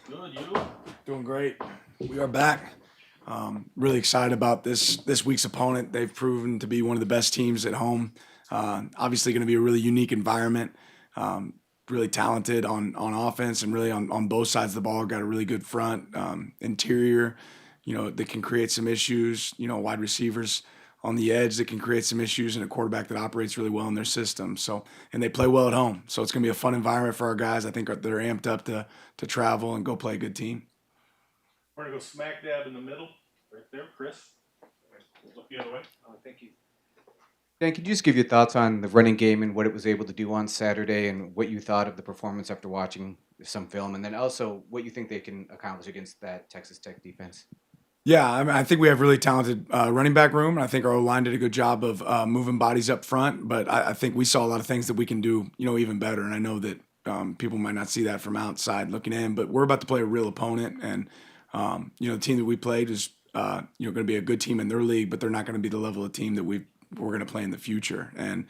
Good, you? Doing great. We are back. Really excited about this week's opponent. They've proven to be one of the best teams at home. Obviously, going to be a really unique environment. Really talented on offense and really on both sides of the ball. Got a really good front interior. That can create some issues. Wide receivers on the edge that can create some issues, and a quarterback that operates really well in their system. So, and they play well at home. So it's going to be a fun environment for our guys. I think they're amped up to travel and go play a good team. We're going to go smack dab in the middle, right there, Chris. Look the other way. Thank you. Dan, could you just give your thoughts on the running game and what it was able to do on Saturday and what you thought of the performance after watching some film, and then also what you think they can accomplish against that Texas Tech defense? Yeah, I think we have really talented running back room. I think our O-line did a good job of moving bodies up front, but I think we saw a lot of things that we can do, even better. And I know that people might not see that from outside looking in, but we're about to play a real opponent, and the team that we played is going to be a good team in their league, but they're not going to be the level of team that we're going to play in the future. And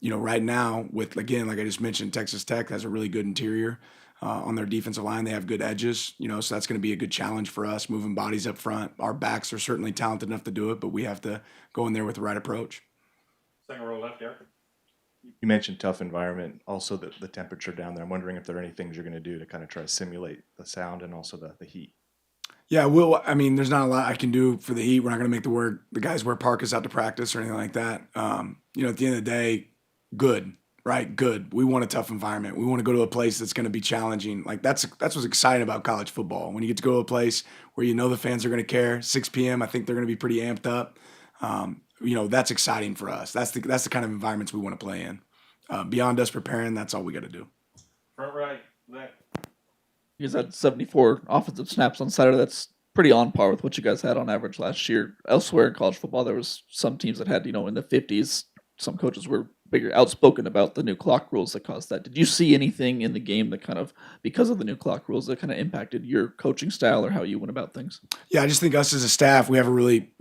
right now, with again, like I just mentioned, Texas Tech has a really good interior. On their defensive line, they have good edges, so that's going to be a good challenge for us, moving bodies up front. Our backs are certainly talented enough to do it, but we have to go in there with the right approach. Second row left, Eric. You mentioned tough environment, also the temperature down there. I'm wondering if there are any things you're going to do to kind of try to simulate the sound and also the heat. Yeah, there's not a lot I can do for the heat. We're not going to make the guys wear parkas out to practice or anything like that. At the end of the day, good. Right, good. We want a tough environment. We want to go to a place that's going to be challenging. Like that's what's exciting about college football. When you get to go to a place where the fans are going to care. 6 p.m. I think they're going to be pretty amped up. That's exciting for us. That's the kind of environments we want to play in. Beyond us preparing, that's all we got to do. Front right, left. You guys had 74 offensive snaps on Saturday. That's pretty on par with what you guys had on average last year. Elsewhere in college football, there was some teams that had, in the 50s. Some coaches were bigger outspoken about the new clock rules that caused that. Did you see anything in the game that kind of, because of the new clock rules, that kind of impacted your coaching style or how you went about things? Yeah, I just think us as a staff, we have a really,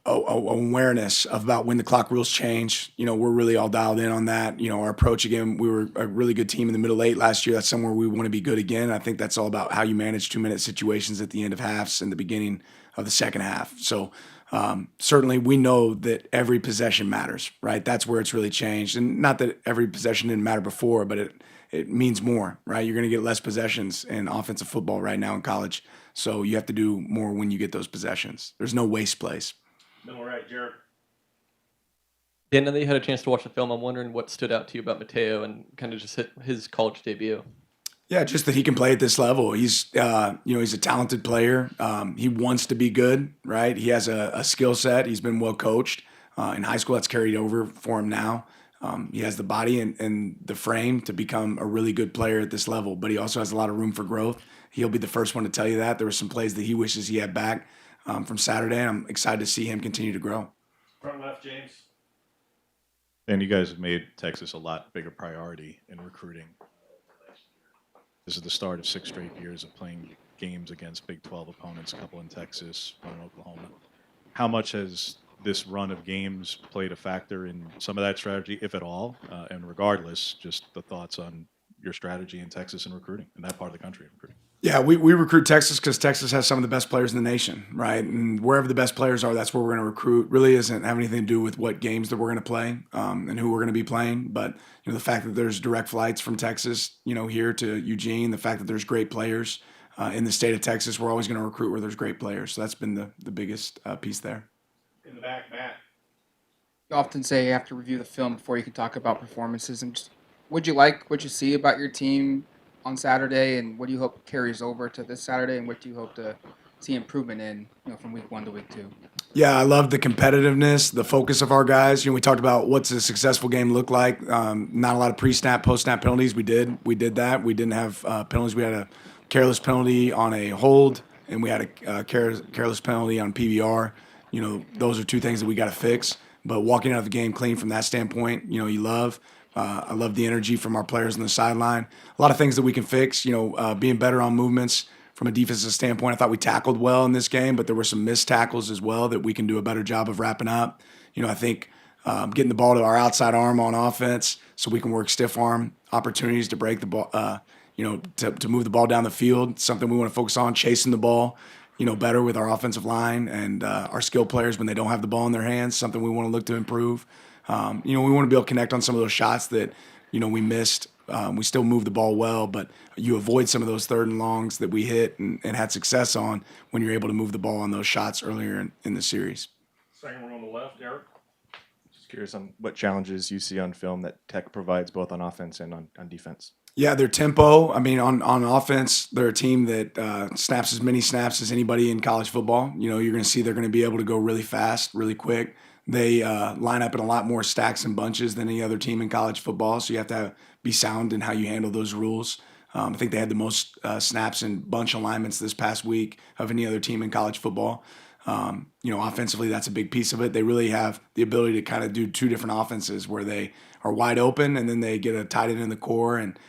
awareness about when the clock rules change. We're really all dialed in on that. Our approach, again, we were a really good team in the middle eight last year. That's somewhere we want to be good again. I think that's all about how you manage 2-minute situations at the end of halves and the beginning of the second half. So certainly we know that every possession matters, right? That's where it's really changed. And not that every possession didn't matter before, but it means more, right? You're going to get less possessions in offensive football right now in college. So you have to do more when you get those possessions. There's no waste plays. Middle right, Jared. Dan, now that you had a chance to watch the film, I'm wondering what stood out to you about Mateo and kind of just his college debut. Yeah, just that he can play at this level. He's a talented player. He wants to be good, right? He has a skill set. He's been well coached. In high school, that's carried over for him now. He has the body and the frame to become a really good player at this level, but he also has a lot of room for growth. He'll be the first one to tell you that. There were some plays that he wishes he had back from Saturday, and I'm excited to see him continue to grow. Front left, James. And you guys have made Texas a lot bigger priority in recruiting. This is the start of 6 straight years of playing games against Big 12 opponents, a couple in Texas, one in Oklahoma. How much has this run of games played a factor in some of that strategy, if at all? And regardless, just the thoughts on your strategy in Texas and recruiting, in that part of the country recruiting. Yeah, we recruit Texas because Texas has some of the best players in the nation, right? And wherever the best players are, that's where we're going to recruit. Really isn't have anything to do with what games that we're going to play and who we're going to be playing. But the fact that there's direct flights from Texas, here to Eugene, the fact that there's great players in the state of Texas, we're always going to recruit where there's great players. So that's been the biggest piece there. In the back, Matt. You often say you have to review the film before you can talk about performances. And just, would you like what you see about your team on Saturday, and what do you hope carries over to this Saturday, and what do you hope to see improvement in, from week 1 to week 2? Yeah, I love the competitiveness, the focus of our guys. We talked about what's a successful game look like. Not a lot of pre-snap, post-snap penalties. We did that. We didn't have penalties. We had a careless penalty on a hold, and we had a careless penalty on PBR. Those are 2 things that we got to fix. But walking out of the game clean from that standpoint, you love. I love the energy from our players on the sideline. A lot of things that we can fix, being better on movements from a defensive standpoint. I thought we tackled well in this game, but there were some missed tackles as well that we can do a better job of wrapping up. I think getting the ball to our outside arm on offense so we can work stiff arm opportunities to break the ball, to move the ball down the field. Something we want to focus on, chasing the ball, better with our offensive line and our skill players when they don't have the ball in their hands. Something we want to look to improve. We want to be able to connect on some of those shots that we missed. We still move the ball well, but you avoid some of those third and longs that we hit and had success on when you're able to move the ball on those shots earlier in the series. Second row on the left, Eric. Just curious on what challenges you see on film that Tech provides both on offense and on defense. Yeah, their tempo. I mean, on offense, they're a team that snaps as many snaps as anybody in college football. You're going to see they're going to be able to go really fast, really quick. They line up in a lot more stacks and bunches than any other team in college football, so you have to be sound in how you handle those rules. I think they had the most snaps and bunch alignments this past week of any other team in college football. Offensively, that's a big piece of it. They really have the ability to kind of do two different offenses where they are wide open and then they get a tight end in the core and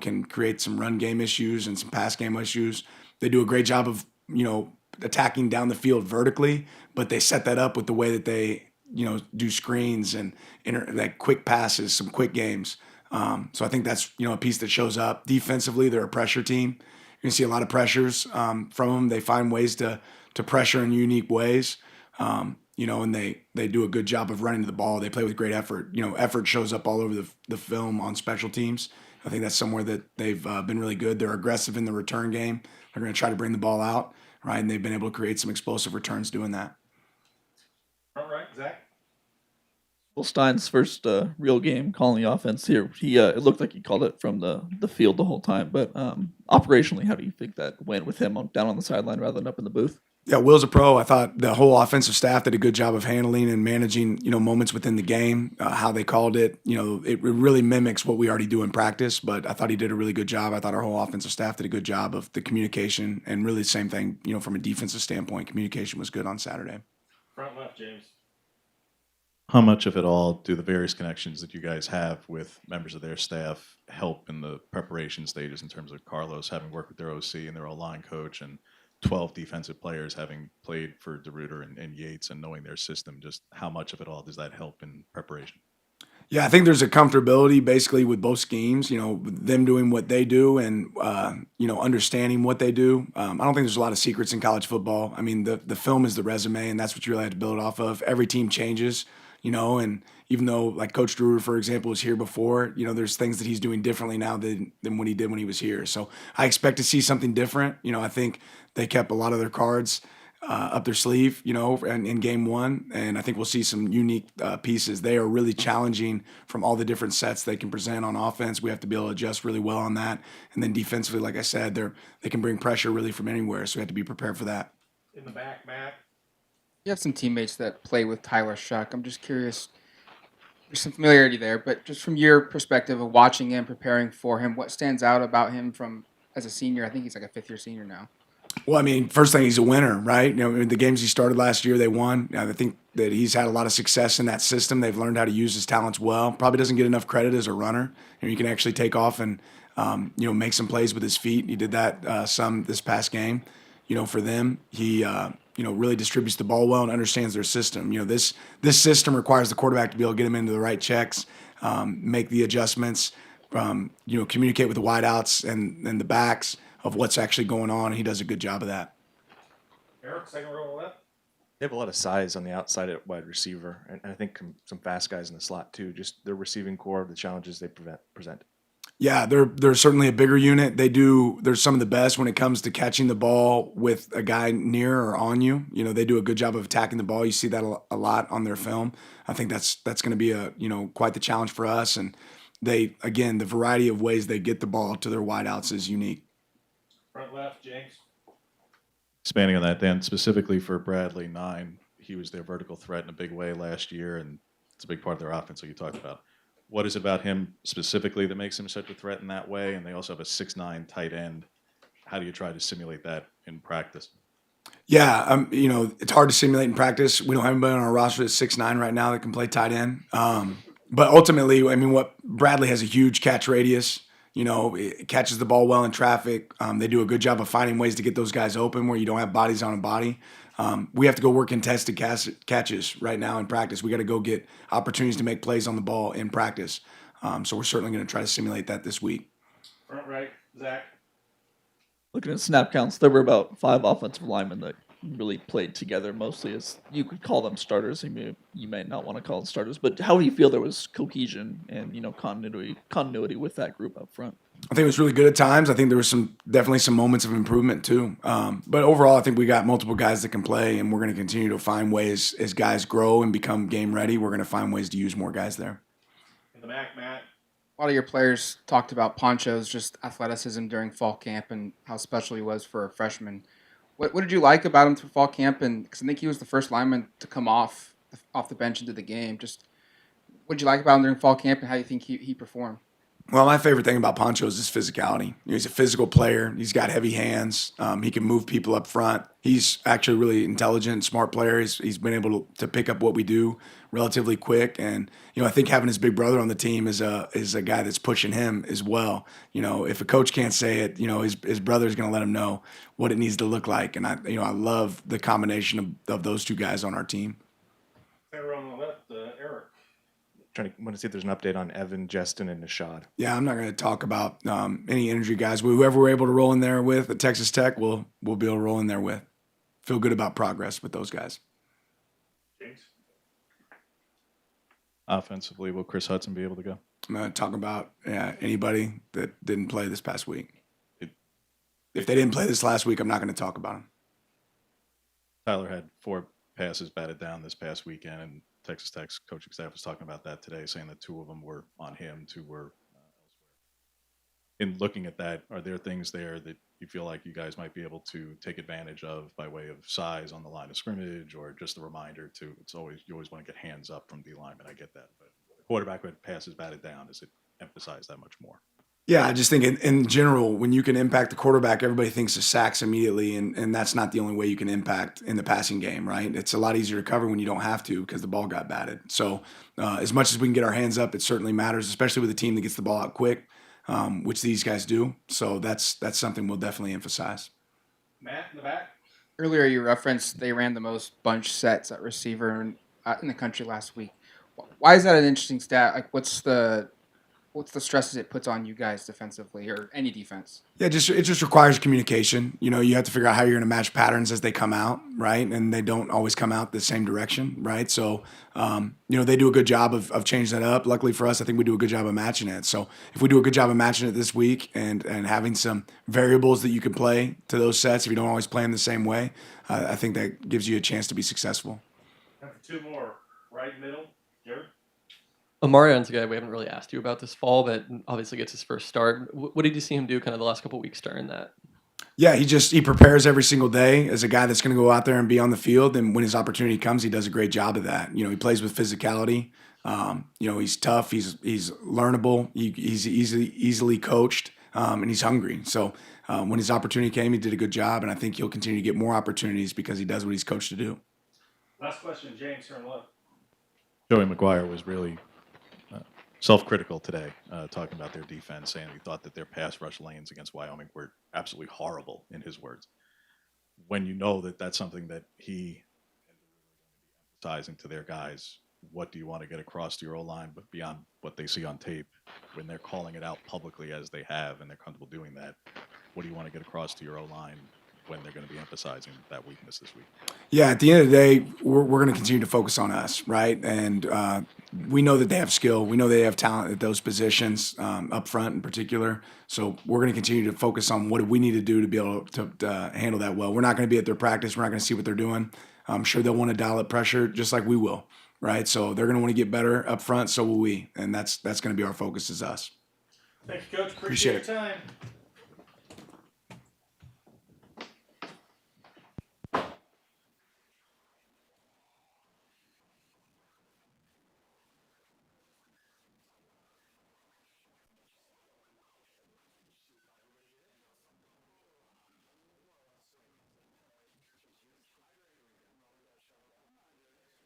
can create some run game issues and some pass game issues. They do a great job of, attacking down the field vertically, but they set that up with the way that they, do screens and like quick passes, some quick games. So I think that's, a piece that shows up. Defensively, they're a pressure team. You're going to see a lot of pressures from them. They find ways to pressure in unique ways. And they do a good job of running to the ball. They play with great effort. Effort shows up all over the film on special teams. I think that's somewhere that they've been really good. They're aggressive in the return game. They're going to try to bring the ball out, right? And they've been able to create some explosive returns doing that. Front right, Zach. Well, Stein's first real game calling the offense here, he it looked like he called it from the field the whole time. But operationally, how do you think that went with him down on the sideline rather than up in the booth? Yeah, Will's a pro. I thought the whole offensive staff did a good job of handling and managing, moments within the game, how they called it. It really mimics what we already do in practice, but I thought he did a really good job. I thought our whole offensive staff did a good job of the communication and really the same thing, from a defensive standpoint. Communication was good on Saturday. Front left, James. How much of it all do the various connections that you guys have with members of their staff help in the preparation stages in terms of Carlos having worked with their OC and their O-line coach and 12 defensive players having played for DeRuyter and Yates and knowing their system? Just how much of it all does that help in preparation? Yeah, I think there's a comfortability basically with both schemes, them doing what they do and, understanding what they do. I don't think there's a lot of secrets in college football. I mean, the film is the resume, and that's what you really have to build off of. Every team changes, and even though like Coach Drew, for example, was here before, there's things that he's doing differently now than what he did when he was here. So I expect to see something different. I think they kept a lot of their cards up their sleeve, in game one. And I think we'll see some unique pieces. They are really challenging from all the different sets they can present on offense. We have to be able to adjust really well on that. And then defensively, like I said, they can bring pressure really from anywhere. So we have to be prepared for that. In the back, Matt. You have some teammates that play with Tyler Shuck. I'm just curious. There's some familiarity there, but just from your perspective of watching him, preparing for him, what stands out about him from as a senior? I think he's like a fifth-year senior now. Well, I mean, first thing, he's a winner, right? The games he started last year, they won. I think that he's had a lot of success in that system. They've learned how to use his talents well. Probably doesn't get enough credit as a runner. He can actually take off and, make some plays with his feet. He did that some this past game. For them, he, really distributes the ball well and understands their system. This system requires the quarterback to be able to get him into the right checks, make the adjustments, communicate with the wideouts and the backs of what's actually going on. And he does a good job of that. Eric, second row on the left. They have a lot of size on the outside at wide receiver, and I think some fast guys in the slot too. Just their receiving core, the challenges they present. Yeah, they're certainly a bigger unit. They're some of the best when it comes to catching the ball with a guy near or on you. They do a good job of attacking the ball. You see that a lot on their film. I think that's going to be quite the challenge for us. And the variety of ways they get the ball to their wideouts is unique. Front left, James. Expanding on that, Dan, specifically for Bradley 9, he was their vertical threat in a big way last year, and it's a big part of their offense, like you talked about. What is it about him specifically that makes him such a threat in that way? And they also have a 6'9" tight end. How do you try to simulate that in practice? Yeah, it's hard to simulate in practice. We don't have anybody on our roster that's 6'9" right now that can play tight end. But ultimately, what Bradley has a huge catch radius. It catches the ball well in traffic. They do a good job of finding ways to get those guys open where you don't have bodies on a body. We have to go work contested catches right now in practice. We got to go get opportunities to make plays on the ball in practice. So we're certainly going to try to simulate that this week. Front right, Zach. Looking at snap counts, there were about 5 offensive linemen that really played together mostly as you could call them starters. You may not want to call them starters, but how do you feel there was cohesion and continuity with that group up front? I think it was really good at times. I think there was definitely some moments of improvement too. But overall, I think we got multiple guys that can play, and we're going to continue to find ways as guys grow and become game ready. We're going to find ways to use more guys there. In the back, Matt. A lot of your players talked about Poncho's just athleticism during fall camp and how special he was for a freshman. What did you like about him through fall camp? And because I think he was the first lineman to come off the bench into the game. Just what did you like about him during fall camp, and how do you think he performed? Well, my favorite thing about Poncho is his physicality. He's a physical player. He's got heavy hands. He can move people up front. He's actually a really intelligent, smart player. He's been able to pick up what we do relatively quick. And I think having his big brother on the team is a guy that's pushing him as well. If a coach can't say it, his brother's going to let him know what it needs to look like. And I love the combination of those two guys on our team. Center on the left, Eric. Want to see if there's an update on Evan, Justin, and Nishad. Yeah, I'm not going to talk about any injury guys. Whoever we're able to roll in there with at Texas Tech, we'll be able to roll in there with. Feel good about progress with those guys. James. Offensively, will Chris Hudson be able to go? I'm going to talk about anybody that didn't play this past week. If they didn't play this last week, I'm not going to talk about them. Tyler had 4 passes batted down this past weekend, and Texas Tech's coaching staff was talking about that today, saying that 2 of them were on him, 2 were elsewhere. In looking at that, are there things there that you feel like you guys might be able to take advantage of by way of size on the line of scrimmage, or just a reminder to you always want to get hands up from D linemen? I get that, but the quarterback with passes batted down, does it emphasize that much more? Yeah, I just think in general, when you can impact the quarterback, everybody thinks of sacks immediately, and that's not the only way you can impact in the passing game, right? It's a lot easier to cover when you don't have to because the ball got batted. So as much as we can get our hands up, it certainly matters, especially with a team that gets the ball out quick, which these guys do. So that's something we'll definitely emphasize. Matt in the back. Earlier, you referenced they ran the most bunch sets at receiver in the country last week. Why is that an interesting stat? Like, what's the stresses it puts on you guys defensively, or any defense? Yeah, it just requires communication. You have to figure out how you're going to match patterns as they come out, right? And they don't always come out the same direction, right? So, they do a good job of changing that up. Luckily for us, I think we do a good job of matching it. So if we do a good job of matching it this week and having some variables that you can play to those sets, if you don't always play them the same way, I think that gives you a chance to be successful. Time for 2 more. Right middle, Jared. Omarion's a guy we haven't really asked you about this fall, but obviously gets his first start. What did you see him do kind of the last couple of weeks during that? Yeah, he prepares every single day as a guy that's going to go out there and be on the field. And when his opportunity comes, he does a great job of that. He plays with physicality. He's tough. He's learnable. He's easily coached, and he's hungry. So when his opportunity came, he did a good job. And I think he'll continue to get more opportunities because he does what he's coached to do. Last question, James, turn left. Joey McGuire was really self-critical today, talking about their defense, saying he thought that their pass rush lanes against Wyoming were absolutely horrible, in his words. When you know that that's something that he is emphasizing to their guys, what do you want to get across to your O-line, but beyond what they see on tape, when they're calling it out publicly as they have and they're comfortable doing that, what do you want to get across to your O-line when they're going to be emphasizing that weakness this week? Yeah, at the end of the day, we're going to continue to focus on us, right? And we know that they have skill. We know they have talent at those positions, up front in particular. So we're going to continue to focus on what do we need to do to be able to handle that well. We're not going to be at their practice. We're not going to see what they're doing. I'm sure they'll want to dial up pressure just like we will, right? So they're going to want to get better up front. So will we. And that's going to be our focus as us. Thank you, Coach. Appreciate Appreciate your time.